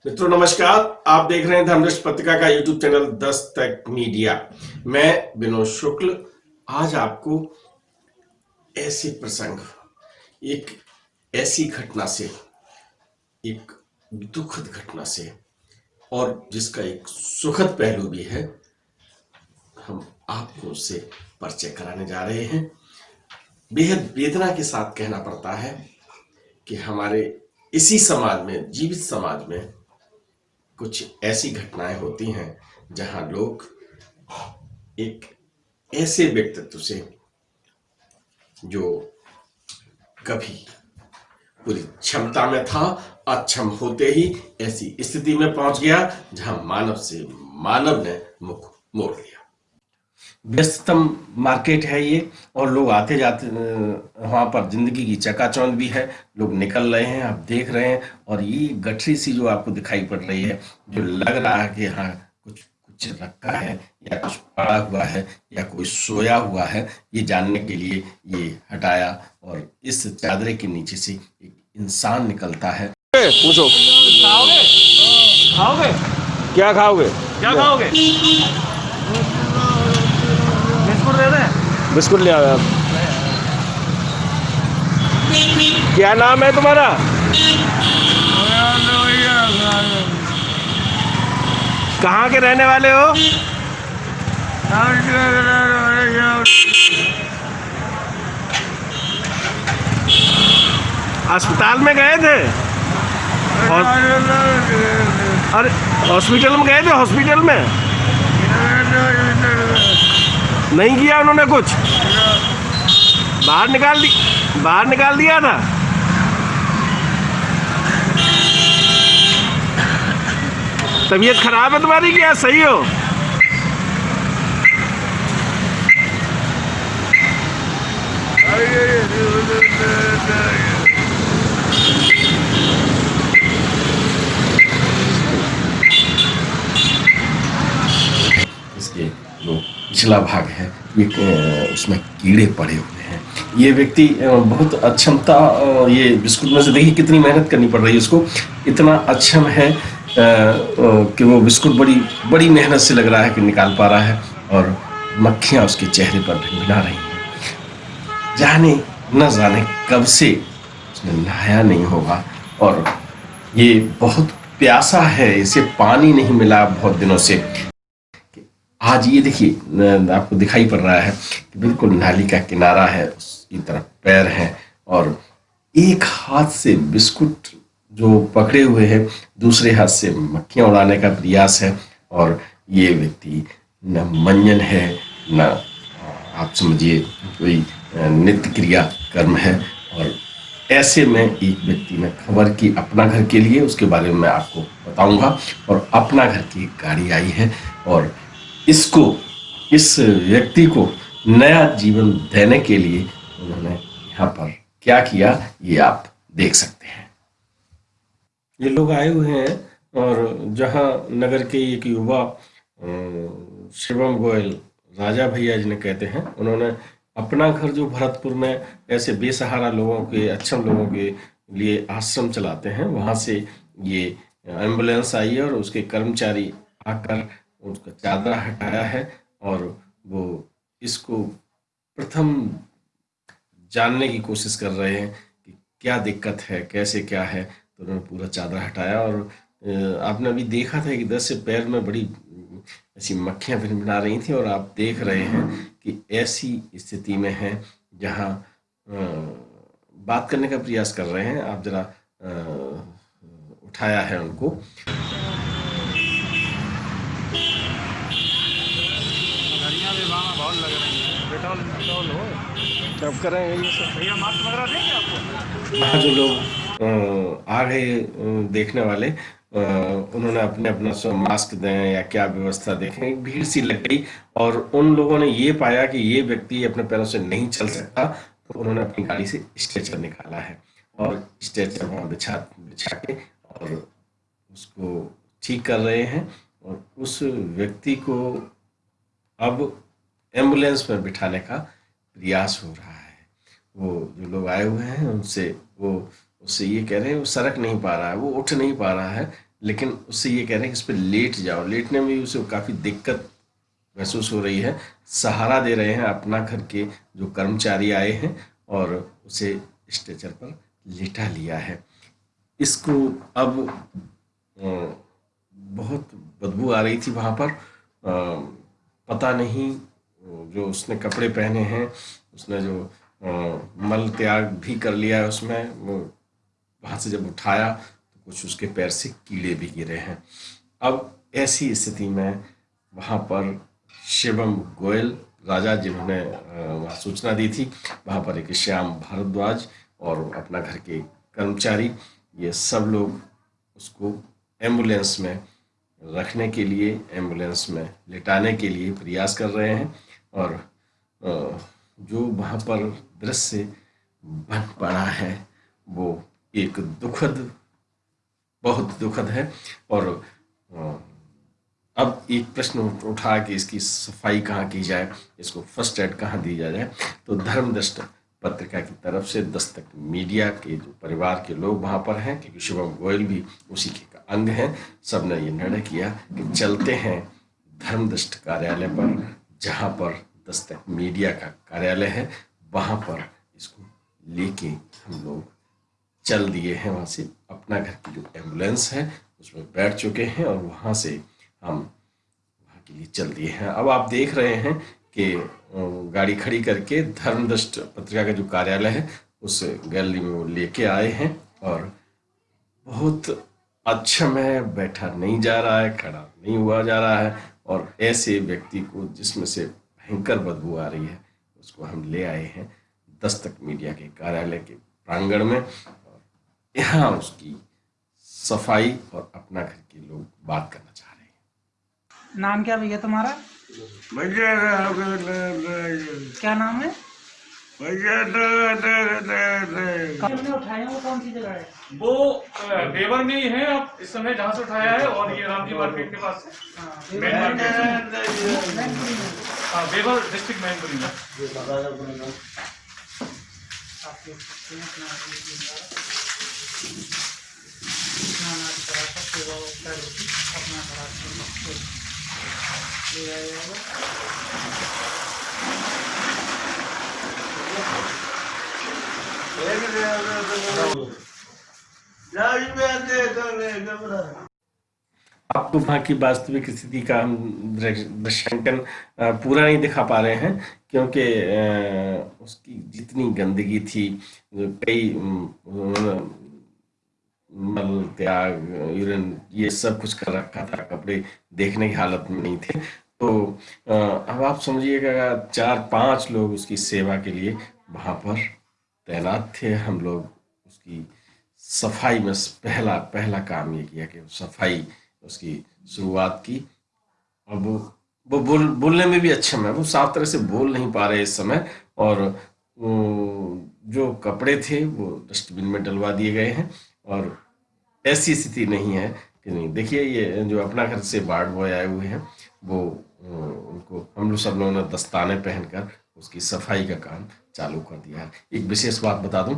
मित्रों नमस्कार। आप देख रहे हैं धर्मदृष्टि पत्रिका का यूट्यूब चैनल दस्तक मीडिया। मैं विनोद शुक्ल आज आपको ऐसे प्रसंग, एक ऐसी घटना से, एक दुखद घटना से और जिसका एक सुखद पहलू भी है, हम आपको उससे परिचय कराने जा रहे हैं। बेहद वेदना के साथ कहना पड़ता है कि हमारे इसी समाज में, जीवित समाज में कुछ ऐसी घटनाएं होती हैं जहां लोग एक ऐसे व्यक्तित्व से, जो कभी पूरी क्षमता में था, अक्षम होते ही ऐसी स्थिति में पहुंच गया जहां मानव से मानव ने मुख मोड़ लिया। व्यस्ततम मार्केट है ये, और लोग आते जाते, वहां पर जिंदगी की चकाचौंध भी है। लोग निकल रहे हैं, आप देख रहे हैं। और ये गठरी सी जो आपको दिखाई पड़ रही है, जो लग रहा है कि हाँ कुछ कुछ रखा है या कुछ पड़ा हुआ है या कोई सोया हुआ है, ये जानने के लिए ये हटाया और इस चादरे के नीचे से एक इंसान निकलता है। पूछो खाओगे? खाओगे? क्या खाओगे? क्या खाओगे? बिस्कुट दे दें? बिस्कुट ले आओ आप। क्या नाम है तुम्हारा? कहाँ के रहने वाले हो? अस्पताल में गए थे? अरे हॉस्पिटल में गए थे? हॉस्पिटल में नहीं किया उन्होंने कुछ? बाहर निकाल दिया था। तबीयत खराब है तुम्हारी क्या सही हो? इसके जो पिछला भाग है, ये उसमें कीड़े पड़े हुए हैं। ये व्यक्ति बहुत अक्षमता, ये बिस्कुट में से देखिए कितनी मेहनत करनी पड़ रही है उसको। इतना अक्षम है कि वो बिस्कुट बड़ी बड़ी मेहनत से लग रहा है कि निकाल पा रहा है, और मक्खियां उसके चेहरे पर भिनभिना रही हैं। जाने न जाने कब से उसने नहाया नहीं होगा, और ये बहुत प्यासा है, इसे पानी नहीं मिला बहुत दिनों से। आज ये देखिए आपको दिखाई पड़ रहा है कि बिल्कुल नाली का किनारा है, उसकी तरफ पैर हैं, और एक हाथ से बिस्कुट जो पकड़े हुए हैं, दूसरे हाथ से मक्खियां उड़ाने का प्रयास है। और ये व्यक्ति न मंजन है, न आप समझिए कोई नित्य क्रिया कर्म है। और ऐसे में एक व्यक्ति ने खबर की अपना घर के लिए, उसके बारे में मैं आपको बताऊंगा। और अपना घर की गाड़ी आई है, और इसको, इस व्यक्ति को नया जीवन देने के लिए उन्होंने यहाँ पर क्या किया, ये आप देख सकते हैं। ये लोग आए हुए हैं, और जहाँ नगर के एक युवा शिवम गोयल, राजा भैया जिन्हें कहते हैं, उन्होंने अपना घर जो भरतपुर में ऐसे बेसहारा लोगों के, अक्षम लोगों के लिए आश्रम चलाते हैं, वहाँ से ये एम्बुलेंस आई है और उसके कर्मचारी आकर उसका चादरा हटाया है। और वो इसको प्रथम जानने की कोशिश कर रहे हैं कि क्या दिक्कत है, कैसे क्या है। तो उन्होंने पूरा चादरा हटाया, और आपने अभी देखा था कि इधर से पैर में बड़ी ऐसी मक्खियां भिनभिना रही थी, और आप देख रहे हैं कि ऐसी स्थिति में है जहां बात करने का प्रयास कर रहे हैं। आप जरा उठाया है उनको। बहुत लग रही है। पेट्रोल हो कब करेंगे ये सब? भैया, मास्क वगैरह देंगे आपको? यहाँ जो लोग आ गए देखने वाले, उन्होंने अपने अपना मास्क दें या क्या व्यवस्था देखें, एक भीड़ सी लग गई। और उन लोगों ने ये पाया कि ये व्यक्ति अपने पैरों से नहीं चल सकता, तो उन्होंने अपनी गाड़ी से स्ट्रेचर निकाला है, और स्ट्रेचर वहाँ बिछा बिछा के और उसको ठीक कर रहे हैं। और उस व्यक्ति को अब एम्बुलेंस में बिठाने का प्रयास हो रहा है। वो जो लोग आए हुए हैं उनसे, वो उससे ये कह रहे हैं वो सरक नहीं पा रहा है, वो उठ नहीं पा रहा है, लेकिन उससे ये कह रहे हैं कि इस पर लेट जाओ। लेटने में भी उसे काफ़ी दिक्कत महसूस हो रही है। सहारा दे रहे हैं अपना घर के जो कर्मचारी आए हैं और उसे स्ट्रेचर पर लेटा लिया है। इसको अब बहुत बदबू आ रही थी वहाँ पर। पता नहीं जो उसने कपड़े पहने हैं, उसने जो मल त्याग भी कर लिया है उसमें, वो वहाँ से जब उठाया तो कुछ उसके पैर से कीड़े भी गिरे हैं। अब ऐसी स्थिति में वहाँ पर शिवम गोयल राजा, जिन्होंने वहाँ सूचना दी थी, वहाँ पर एक श्याम भारद्वाज और अपना घर के कर्मचारी, ये सब लोग उसको एम्बुलेंस में रखने के लिए, एम्बुलेंस में लिटाने के लिए प्रयास कर रहे हैं। और जो वहाँ पर दृश्य बन पड़ा है वो एक दुखद, बहुत दुखद है। और अब एक प्रश्न उठा कि इसकी सफाई कहाँ की जाए, इसको फर्स्ट एड कहाँ दी जाए। तो धर्मदृष्ट पत्रिका की तरफ से दस्तक मीडिया के जो परिवार के लोग वहाँ पर हैं, क्योंकि शुभम गोयल भी उसी के अंग हैं, सब ने ये निर्णय किया कि चलते हैं धर्मदृष्ट कार्यालय पर, जहाँ पर दस्तक मीडिया का कार्यालय है, वहाँ पर इसको लेके हम लोग चल दिए हैं। वहाँ से अपना घर की जो एम्बुलेंस है उसमें बैठ चुके हैं और वहाँ से हम वहाँ के लिए चल दिए हैं। अब आप देख रहे हैं कि गाड़ी खड़ी करके धर्मदृष्ट पत्रिका का जो कार्यालय है उस गैलरी में वो लेके आए हैं और बहुत अच्छा में बैठा नहीं जा रहा है, खड़ा नहीं हुआ जा रहा है। और ऐसे व्यक्ति को जिसमें से भयंकर बदबू आ रही है उसको हम ले आए हैं दस्तक मीडिया के कार्यालय के प्रांगण में। और यहाँ उसकी सफाई और अपना घर के लोग बात करना चाह रहे हैं। नाम क्या भैया तुम्हारा? क्या नाम है? हमने उठाए हैं, वो कौन सी जगह है? वो बेवर में ही है आप इस समय जहाँ से उठाया है, और ये रामजी मार्केट के पास से मेन मार्केट से। हाँ, बेवर डिस्ट्रिक्ट मैनपुरी में। आपको वहाँ की वास्तविक स्थिति का हम दृश्यांकन पूरा नहीं दिखा पा रहे हैं, क्योंकि उसकी जितनी गंदगी थी, कई मल त्याग, यूरिन, ये सब कुछ कर रखा था, कपड़े देखने की हालत में नहीं थे। तो अब आप समझिएगा 4-5 लोग उसकी सेवा के लिए वहाँ पर तैनात थे। हम लोग उसकी सफाई में पहला काम ये किया कि सफाई उसकी शुरुआत की। अब वो बोलने में भी अक्षम है, वो साफ तरह से बोल नहीं पा रहे इस समय। और जो कपड़े थे वो डस्टबिन में डलवा दिए गए हैं और ऐसी स्थिति नहीं है कि नहीं। देखिए, ये जो अपना घर से वार्ड बॉय आए हुए हैं, वो उनको हम लोग सब लोगों ने दस्ताने पहनकर उसकी सफाई का काम चालू कर दिया है। एक विशेष बात बता दूं,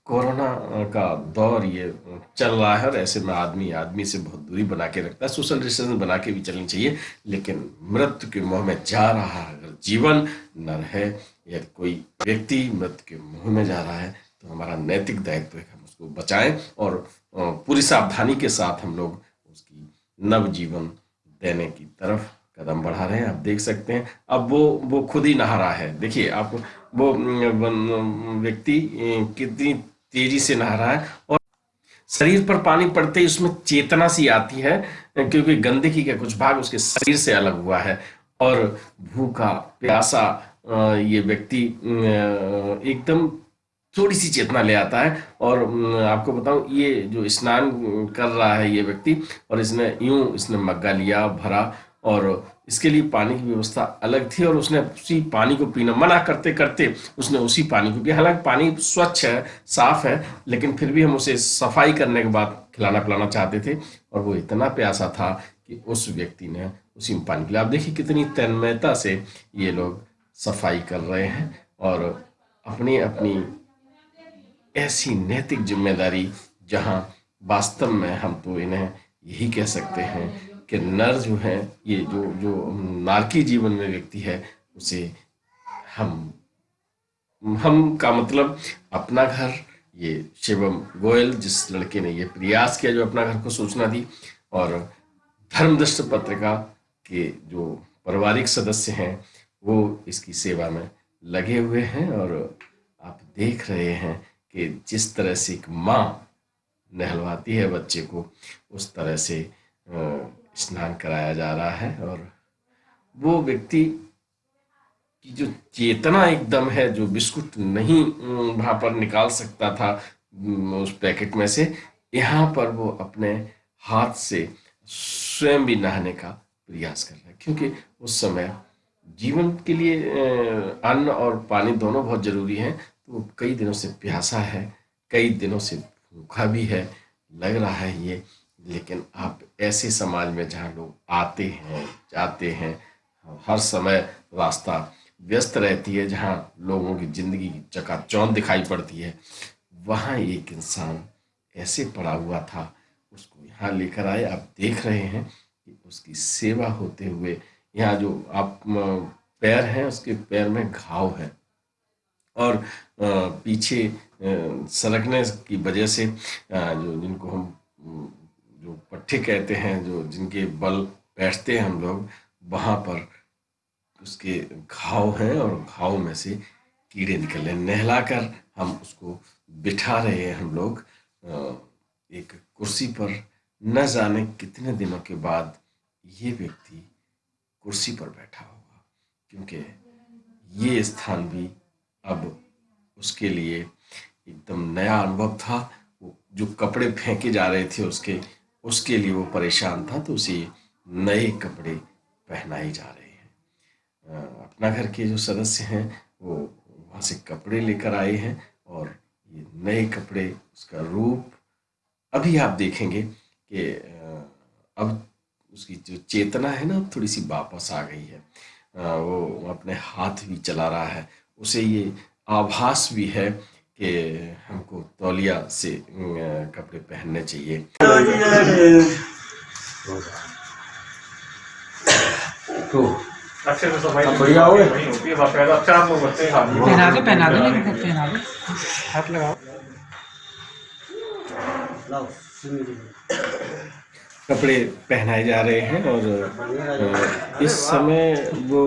कोरोना का दौर ये चल रहा है और ऐसे में आदमी से बहुत दूरी बना के रखता है, सोशल डिस्टेंस बना के भी चलनी चाहिए। लेकिन मृत्यु के मुंह में जा रहा है अगर जीवन न रहे, या कोई व्यक्ति मृत्यु के मुंह में जा रहा है, तो हमारा नैतिक दायित्व है कि हम उसको बचाएं और पूरी सावधानी के साथ हम लोग उसकी नवजीवन देने की तरफ कदम बढ़ा रहे हैं। आप देख सकते हैं अब वो खुद ही नहा रहा है। देखिए आप, वो व्यक्ति कितनी तेजी से नहा रहा है और शरीर पर पानी पड़ते ही उसमें चेतना सी आती है, क्योंकि गंदगी का कुछ भाग उसके शरीर से अलग हुआ है। और भूखा प्यासा ये व्यक्ति एकदम थोड़ी सी चेतना ले आता है। और आपको बताऊं, ये जो स्नान कर रहा है ये व्यक्ति, और इसने मग्गा लिया भरा, और इसके लिए पानी की व्यवस्था अलग थी और उसने उसी पानी को पीना, मना करते करते उसने उसी पानी को पिया। हालांकि पानी स्वच्छ है, साफ है, लेकिन फिर भी हम उसे सफाई करने के बाद खिलाना पिलाना चाहते थे, और वो इतना प्यासा था कि उस व्यक्ति ने उसी में पानी पिला। आप देखिए कितनी तन्मयता से ये लोग सफाई कर रहे हैं और अपनी अपनी ऐसी नैतिक जिम्मेदारी, जहां वास्तव में हम तो इन्हें यही कह सकते हैं कि नर जो है, ये जो जो नारकी जीवन में व्यक्ति है, उसे हम का मतलब अपना घर। ये शिवम गोयल जिस लड़के ने ये प्रयास किया जो अपना घर को सूचना दी, और धर्मदृष्ट पत्रिका के जो पारिवारिक सदस्य हैं वो इसकी सेवा में लगे हुए हैं। और आप देख रहे हैं कि जिस तरह से एक माँ नहलवाती है बच्चे को, उस तरह से स्नान कराया जा रहा है। और वो व्यक्ति की जो चेतना एकदम है, जो बिस्कुट नहीं वहां पर निकाल सकता था उस पैकेट में से, यहाँ पर वो अपने हाथ से स्वयं भी नहाने का प्रयास कर रहा है, क्योंकि उस समय जीवन के लिए अन्न और पानी दोनों बहुत जरूरी हैं। तो वो कई दिनों से प्यासा है, कई दिनों से भूखा भी है, लग रहा है ये। लेकिन आप ऐसे समाज में जहाँ लोग आते हैं जाते हैं, हर समय रास्ता व्यस्त रहती है, जहाँ लोगों की जिंदगी चकाचौंध दिखाई पड़ती है, वहाँ एक इंसान ऐसे पड़ा हुआ था, उसको यहाँ लेकर आए। आप देख रहे हैं कि उसकी सेवा होते हुए, यहाँ जो आप पैर हैं, उसके पैर में घाव है, और पीछे सरकने की वजह से जो जिनको हम जो पट्टे कहते हैं, जो जिनके बल बैठते हैं हम लोग, वहाँ पर उसके घाव हैं, और घाव में से कीड़े निकल रहे हैं। नहलाकर हम उसको बिठा रहे हैं हम लोग एक कुर्सी पर। न जाने कितने दिनों के बाद ये व्यक्ति कुर्सी पर बैठा होगा, क्योंकि ये स्थान भी अब उसके लिए एकदम नया अनुभव था। वो जो कपड़े फेंके जा रहे थे उसके लिए वो परेशान था, तो उसे नए कपड़े पहनाए जा रहे हैं। अपना घर के जो सदस्य हैं वो वहाँ से कपड़े लेकर आए हैं, और ये नए कपड़े, उसका रूप अभी आप देखेंगे कि अब उसकी जो चेतना है ना, थोड़ी सी वापस आ गई है। वो अपने हाथ भी चला रहा है, उसे ये आभास भी है कि हमको तौलिया से कपड़े पहनने चाहिए। अच्छे से सफाई बढ़िया हो वही होती है, बाकायदा। अच्छा आप लोग बच्चे पहना दो लेकिन पहना दो, हाथ लगाओ। कपड़े पहनाए जा रहे हैं, और इस समय वो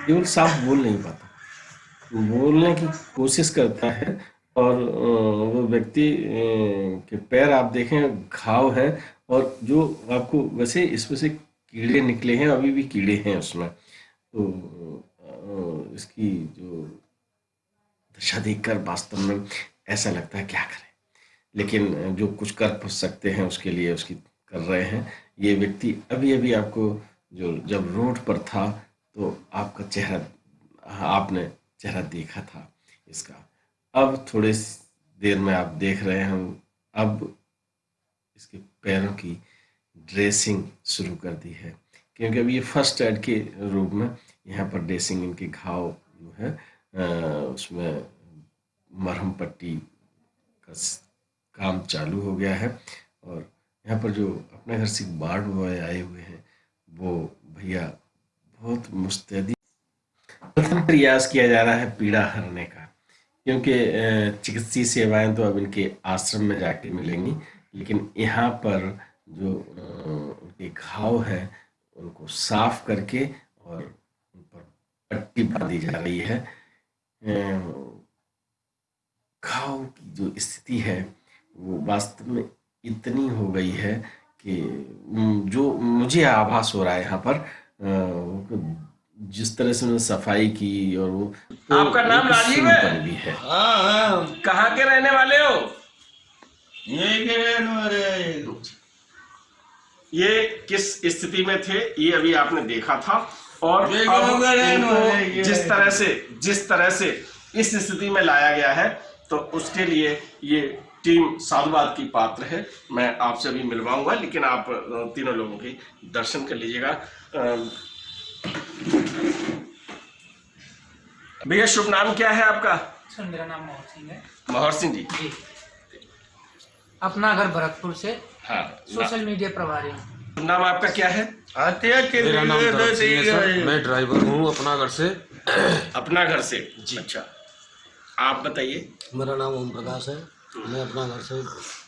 केवल साफ बोल नहीं पाता, बोलने की कोशिश करता है। और वो व्यक्ति के पैर आप देखें घाव है, और जो आपको वैसे इसमें से कीड़े निकले हैं, अभी भी कीड़े हैं उसमें। तो इसकी जो दशा देखकर वास्तव में ऐसा लगता है क्या करें, लेकिन जो कुछ कर सकते हैं उसके लिए उसकी कर रहे हैं। ये व्यक्ति अभी अभी आपको जो जब रोड पर था तो आपका चेहरा, आपने चेहरा देखा था इसका। अब थोड़े देर में आप देख रहे हैं हम अब इसके पैरों की ड्रेसिंग शुरू कर दी है, क्योंकि अभी ये फर्स्ट एड के रूप में यहाँ पर ड्रेसिंग, इनके घाव जो है उसमें मरहम पट्टी का काम चालू हो गया है। और यहाँ पर जो अपने घर से वार्ड बॉय आए हुए हैं, वो भैया बहुत मुस्तैदी प्रयास किया जा रहा है पीड़ा हरने का, क्योंकि चिकित्सीय सेवाएं तो अब इनके आश्रम में जाके मिलेंगी, लेकिन यहाँ पर जो उनके घाव है उनको साफ करके और उन पर पट्टी बांधी जा रही है। घाव की जो स्थिति है वो वास्तव में इतनी हो गई है कि जो मुझे आभास हो रहा है यहाँ पर जिस तरह से उन्होंने सफाई की, और वो तो आपका नाम राजीव है? भी है। कहाँ के रहने वाले हो? ये किस स्थिति में थे ये अभी आपने देखा था, और अब इनको जिस तरह से इस स्थिति में लाया गया है, तो उसके लिए ये टीम साधुवाद की पात्र है। मैं आपसे अभी मिलवाऊंगा, लेकिन आप तीनों लोगों के दर्शन कर लीजिएगा। भैया शुभ नाम क्या है आपका? सर मेरा नाम मोहर सिंह है। मोहर सिंह जी। जी, अपना घर भरतपुर से हाँ, सोशल मीडिया प्रभारी हूँ। नाम आपका क्या है? मेरा नाम धर्म सिंह है सर, मैं ड्राइवर हूँ अपना घर से। अपना घर से जी। अच्छा, आप बताइए। मेरा नाम ओम प्रकाश है, मैं अपना घर से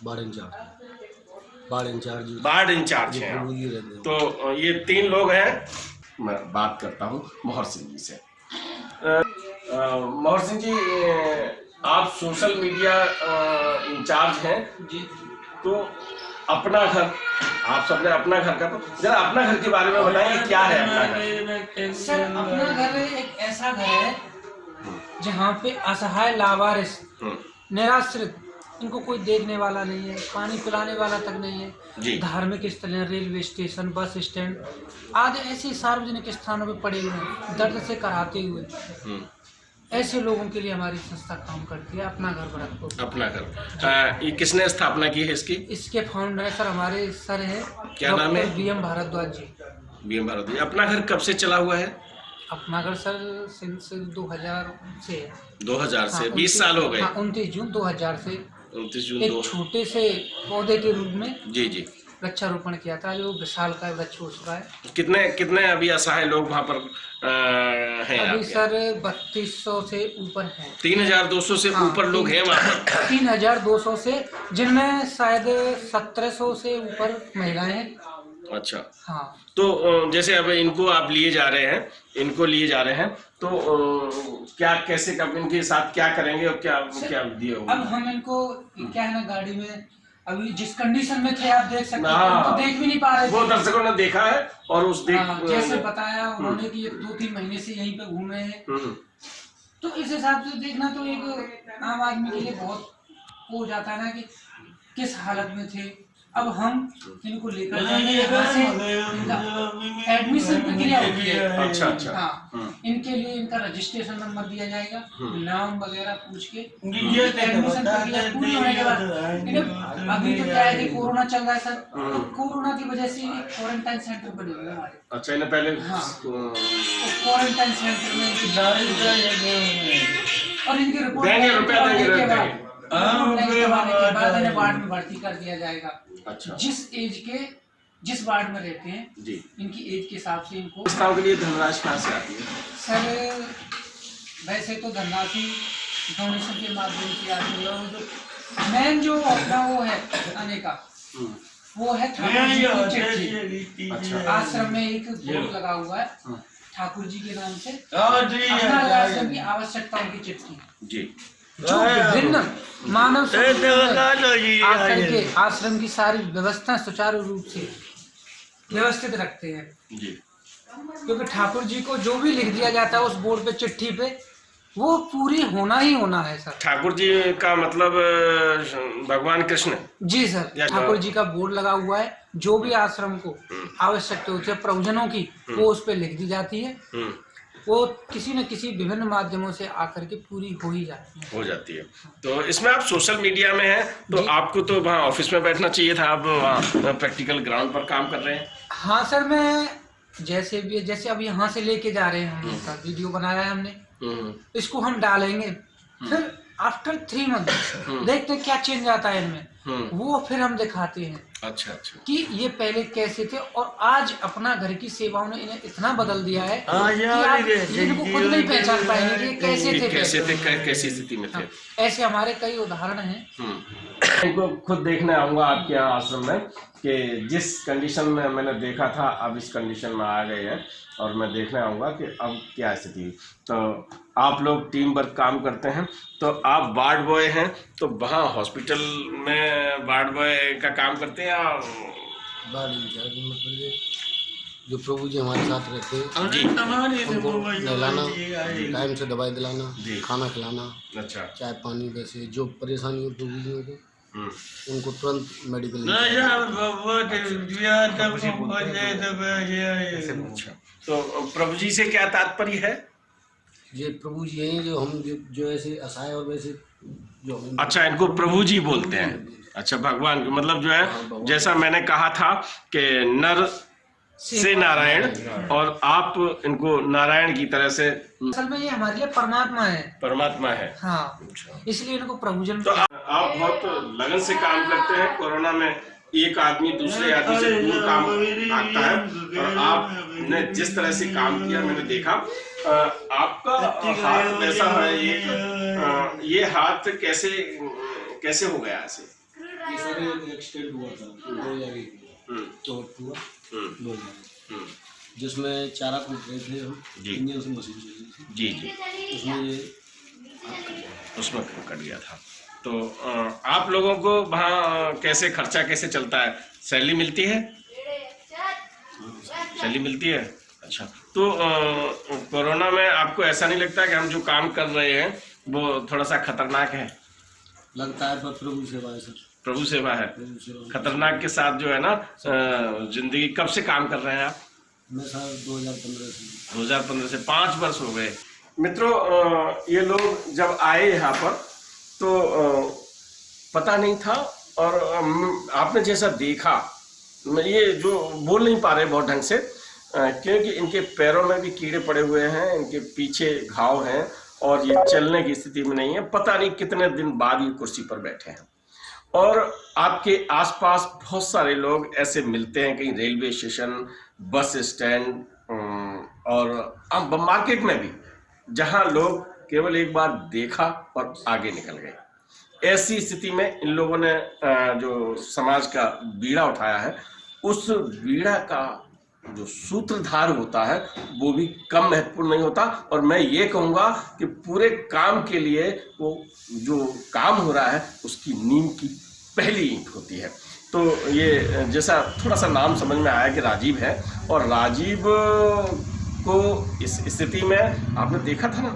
बाढ़ इंचार्ज वार्ड इंचार्ज हैं आप। प्रभु जी रहते हैं। तो ये 3 लोग हैं। मैं बात करता हूँ मोहर सिंह जी से। मोहर सिंह जी, आप सोशल मीडिया इंचार्ज हैं जी। तो अपना घर, आप सबने अपना घर का, तो जरा अपना घर के बारे में बताइए, क्या है अपना घर? सर अपना घर एक ऐसा घर है जहाँ पे असहाय लावारिस निराश्रित, इनको कोई देखने वाला नहीं है, पानी पिलाने वाला तक नहीं जी। है। धार्मिक स्थल, रेलवे स्टेशन, बस स्टैंड आदि ऐसे सार्वजनिक स्थानों पे पड़े हुए हैं, दर्द से कराते हुए। ऐसे लोगों के लिए हमारी संस्था काम करती है। अपना घर भरतपुर। अपना घर, ये किसने स्थापना की है इसकी? इसके फाउंडर सर हमारे सर है, क्या नाम है? BM भारद्वाज जी। BM भारद्वाज। अपना घर कब से चला हुआ है? अपना घर सर सिंस 2000 से है। 2000 से? हाँ, 20 साल हो गए। 29 जून 2000 से 29 जून एक छोटे से पौधे के रूप में जी जी वृक्षारोपण किया था, जो विशाल का वृक्ष हो चुका है। कितने अभी असहाय लोग वहाँ पर हैं? अभी आपके? सर 3200 से ऊपर हैं। 3200 से हाँ, ऊपर लोग हैं वहाँ पर? 3200 से, जिनमें शायद 1700 से ऊपर महिलाएं हैं। अच्छा। हाँ। तो जैसे अब इनको आप लिए जा रहे हैं, तो क्या, कैसे, कब इनके साथ क्या करेंगे और क्या दिए होंगे? अब हम इनको क्या है ना, गाड़ी में अभी जिस कंडीशन में थे आप देख सकते हैं, उनको देख भी नहीं पा रहे थे। वो दर्शकों ने देखा है और उस जैसे बताया उन्होंने कि 2-3 महीने से यहीं पे घूम रहे हैं। तो इस हिसाब से देखना तो एक आम आदमी के लिए बहुत हो जाता है ना कि किस हालत में थे। अब हम इनको लेकर जाएंगे, यहाँ से इनका एडमिशन प्रक्रिया होती है। अच्छा अच्छा। हाँ, इनके लिए इनका रजिस्ट्रेशन नंबर दिया जाएगा, नाम वगैरह पूछ के एडमिशन प्रक्रिया पूरी होने के बाद अभी तो क्या है कि कोरोना चल रहा है सर, तो कोरोना की वजह से क्वारंटाइन सेंटर बने हुए हैं हमारे। अच्छा, इन्हें पहले क्वारंटाइन सेंटर में और इनकी रिपोर्ट इन्हें वार्ड में भर्ती कर दिया जाएगा। अच्छा। जिस वार्ड में रहते हैं जी, इनकी एज के हिसाब से इनको। इस काम के लिए धनराशि कहाँ से आती है? सर वैसे तो धनराशि डोनेशन के माध्यम से आती है, और जो मेन जो अपना वो है आने का वो है ठाकुर जी की चिट्ठी। अच्छा। आश्रम में एक बोर्ड लगा हुआ है ठाकुर जी के नाम से, अपना आश्रम की आवश्यकताओं की चिट्ठी जी, जो विभिन्न मानव आकर के आश्रम की सारी व्यवस्था सुचारू रूप से व्यवस्थित रखते हैं जी। क्योंकि ठाकुर जी को जो भी लिख दिया जाता है उस बोर्ड पे, चिट्ठी पे, वो पूरी होना ही होना है सर। ठाकुर जी का मतलब भगवान कृष्ण? जी सर, ठाकुर जी का बोर्ड लगा हुआ है, जो भी आश्रम को आवश्यकता होती है प्रयोजनों की, वो उस पे लिख दी जाती है। वो किसी न किसी विभिन्न माध्यमों से आकर के पूरी हो जाती है। तो इसमें आप सोशल मीडिया में हैं, तो आपको तो वहाँ ऑफिस में बैठना चाहिए था, आप वहाँ प्रैक्टिकल ग्राउंड पर काम कर रहे हैं। हाँ सर, मैं जैसे अब यहाँ से लेके जा रहे हैं, हम वीडियो बनाया है हमने, इसको हम डालेंगे, फिर आफ्टर 3 मंथ देखते क्या चेंज आता है इनमें, वो फिर हम दिखाते हैं। अच्छा अच्छा, कि ये पहले कैसे थे और आज अपना घर की सेवाओं ने इन्हें इतना बदल दिया है कि आप इनको खुद नहीं पहचान पाएंगे कि कैसे थे, कैसी स्थिति में थे। ऐसे हमारे कई उदाहरण हैं। इनको खुद देखने आऊंगा आपके यहाँ आश्रम में कि जिस कंडीशन में मैंने देखा था अब इस कंडीशन में आ गए हैं, और मैं देखने आऊँगा कि अब क्या स्थिति। तो आप लोग टीम वर्क काम करते हैं, तो आप वार्ड बॉय हैं, तो वहाँ हॉस्पिटल में वार्ड बॉय का काम करते हैं या वार्ड इंचार्ज? मतलब जो प्रभु जी हमारे साथ रहते हैं जी, उनको नहलाना, टाइम से दवाई दिलाना, खाना खिलाना, अच्छा, चाय पानी, वैसे जो परेशानी हो प्रभु जी को उनको तुरंत मेडिकल। तो प्रभु जी से क्या तात्पर्य है? ये प्रभु जी हैं जो हम जो ऐसे असहाय और वैसे जो। अच्छा, इनको प्रभु जी बोलते हैं। अच्छा, भगवान मतलब जो है, जैसा मैंने कहा था कि नर से नारायण, और आप इनको नारायण की तरह से। असल में ये हमारे लिए परमात्मा है। हाँ, इसलिए इनको प्रभुजन। तो आप बहुत लगन से काम करते हैं। कोरोना में एक आदमी दूसरे आदमी से दूर काम भागता है, और आपने जिस तरह से काम किया मैंने देखा। आपका हाथ वैसा है, ये हाथ कैसे हो गया ऐसे? ये सर एक एक्सीडेंट हुआ था 2001 में, चोट हुआ 2001, जिसमें चारा कूट रहे थे हम, इंजन से मशीन चल रही थी जी, उसमें ये उसमें कट गया था। तो आप लोगों को वहाँ कैसे खर्चा कैसे चलता है? सैलरी मिलती है? सैलरी मिलती है। अच्छा, तो कोरोना में आपको ऐसा नहीं लगता कि हम जो काम कर रहे हैं वो थोड़ा सा खतरनाक है? लगता है, पर प्रभु सेवा है सर। प्रभु सेवा है। प्रभु सेवा खतरनाक के साथ जो है ना जिंदगी। कब से काम कर रहे हैं आप? मैं सर 2015 से। 2015 से 5 वर्ष हो गए। मित्रों, ये लोग जब आए यहाँ पर तो पता नहीं था, और आपने जैसा देखा, ये जो बोल नहीं पा रहे बहुत ढंग से, क्योंकि इनके पैरों में भी कीड़े पड़े हुए हैं, इनके पीछे घाव हैं, और ये चलने की स्थिति में नहीं है। पता नहीं कितने दिन बाद ये कुर्सी पर बैठे हैं। और आपके आसपास बहुत सारे लोग ऐसे मिलते हैं, कहीं रेलवे स्टेशन, बस स्टैंड, और मार्केट में भी, जहां लोग केवल एक बार देखा और आगे निकल गए। ऐसी स्थिति में इन लोगों ने जो समाज का बीड़ा उठाया है, उस बीड़ा का जो सूत्रधार होता है वो भी कम महत्वपूर्ण नहीं होता। और मैं ये कहूँगा कि पूरे काम के लिए वो जो काम हो रहा है उसकी नींव की पहली ईंट होती है। तो ये जैसा थोड़ा सा नाम समझ में आया कि राजीव है, और राजीव को इस स्थिति में आपने देखा था ना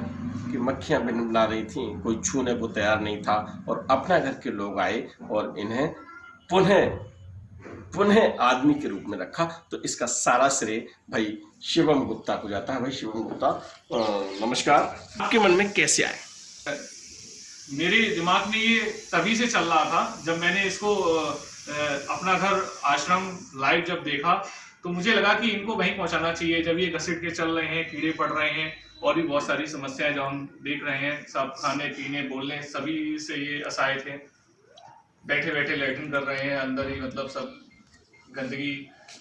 कि मक्खियां बिनबिना रही थी, कोई छूने को तैयार नहीं था, और अपना घर के लोग आए और इन्हें पुनः आदमी के रूप में रखा। तो इसका सारा श्रेय भाई शिवम गुप्ता को जाता है। भाई शिवम गुप्ता, नमस्कार। आपके मन में कैसे आए? मेरे दिमाग में ये तभी से चल रहा था जब मैंने इसको अपना घर आश्रम लाइव जब देखा, तो मुझे लगा कि इनको वहीं पहुंचाना चाहिए। जब ये घसीट के चल रहे हैं, कीड़े पड़ रहे हैं, और भी बहुत सारी समस्याएं जो हम देख रहे हैं, सब खाने पीने बोलने सभी से ये असहाय थे। बैठे बैठे लैट्रिन कर रहे हैं अंदर ही, मतलब सब गंदगी।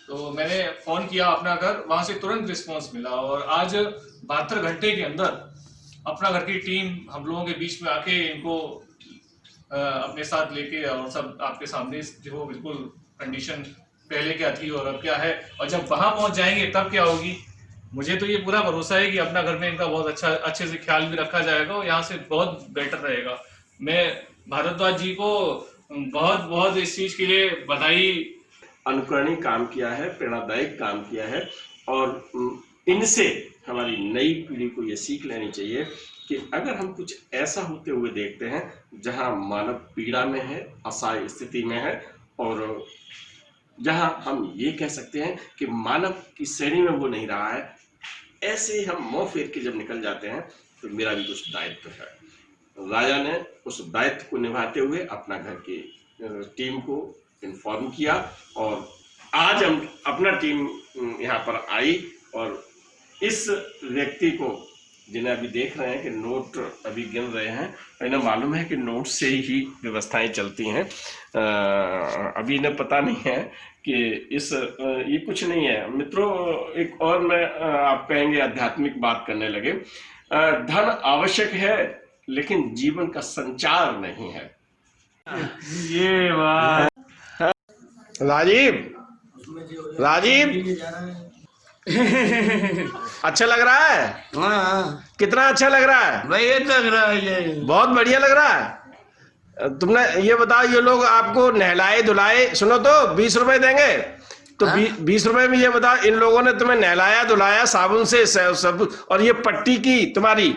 तो मैंने फोन किया अपना घर, वहां से तुरंत रिस्पांस मिला, और आज 72 घंटे के अंदर अपना घर की टीम हम लोगों के बीच में आके इनको अपने साथ लेके, और सब आपके सामने जो बिल्कुल कंडीशन पहले क्या थी और अब क्या है, और जब वहां पहुंच जाएंगे तब क्या होगी। मुझे तो ये पूरा भरोसा है कि अपना घर में इनका बहुत अच्छे से ख्याल भी रखा जाएगा, और यहाँ से बहुत बेटर रहेगा। मैं भारद्वाज जी को बहुत बहुत इस चीज के लिए बधाई। अनुकरणीय काम किया है, प्रेरणादायक काम किया है, और इनसे हमारी नई पीढ़ी को ये सीख लेनी चाहिए कि अगर हम कुछ ऐसा होते हुए देखते हैं जहां मानव पीड़ा में है, असहाय स्थिति में है, और जहां हम ये कह सकते हैं कि मानव की श्रेणी में वो नहीं रहा है, ऐसे हम मुंह फेर के जब निकल जाते हैं तो मेरा भी कुछ दायित्व है। राजा ने उस दायित्व को निभाते हुए अपना घर की टीम को इन्फॉर्म किया, और आज हम अपना टीम यहाँ पर आई, और इस व्यक्ति को जिन्हें अभी देख रहे हैं कि नोट अभी गिन रहे हैं, इन्हें मालूम है कि नोट से ही व्यवस्थाएं चलती हैं। अभी इन्हें पता नहीं है कि ये कुछ नहीं है। मित्रों, एक और मैं आप कहेंगे आध्यात्मिक बात करने लगे। धन आवश्यक है लेकिन जीवन का संचार नहीं है। ये बात राजीव अच्छा लग रहा है? हाँ, कितना अच्छा लग रहा है? भाई लग रहा है, ये बहुत बढ़िया लग रहा है। तुमने ये बताओ, ये लोग आपको नहलाए धुलाए, सुनो तो 20 रुपए देंगे तो 20 रुपए में ये बताओ, इन लोगों ने तुम्हें नहलाया धुलाया साबुन से सब, और ये पट्टी की तुम्हारी?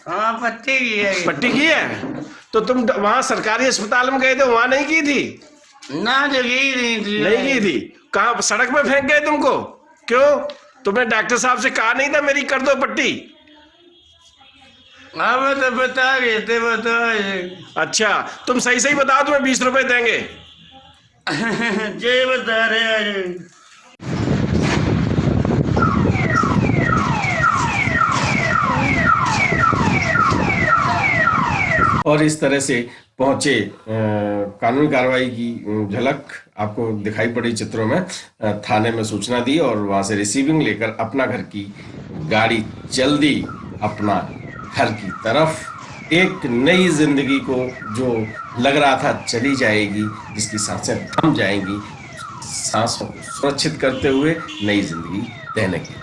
हाँ, पट्टी की है। पट्टी की है? तो तुम वहां सरकारी अस्पताल में गए थे, वहां नहीं की थी? ना, जो नहीं की थी। कहाँ सड़क में फेंक गए तुमको? क्यों? तुमने डॉक्टर साहब से कहा नहीं था मेरी कर दो पट्टी? हाँ, तो बता रहे थे, बताए। अच्छा, तुम सही सही बताओ, तुम्हें 20 रुपए देंगे? जय बता रहे। और इस तरह से पहुंचे। कानूनी कार्रवाई की झलक आपको दिखाई पड़ी चित्रों में। थाने में सूचना दी और वहां से रिसीविंग लेकर अपना घर की गाड़ी चल दी अपना घर की तरफ। एक नई जिंदगी को जो लग रहा था चली जाएगी, जिसकी सांसें थम जाएंगी, सांसों को सुरक्षित करते हुए नई जिंदगी देने की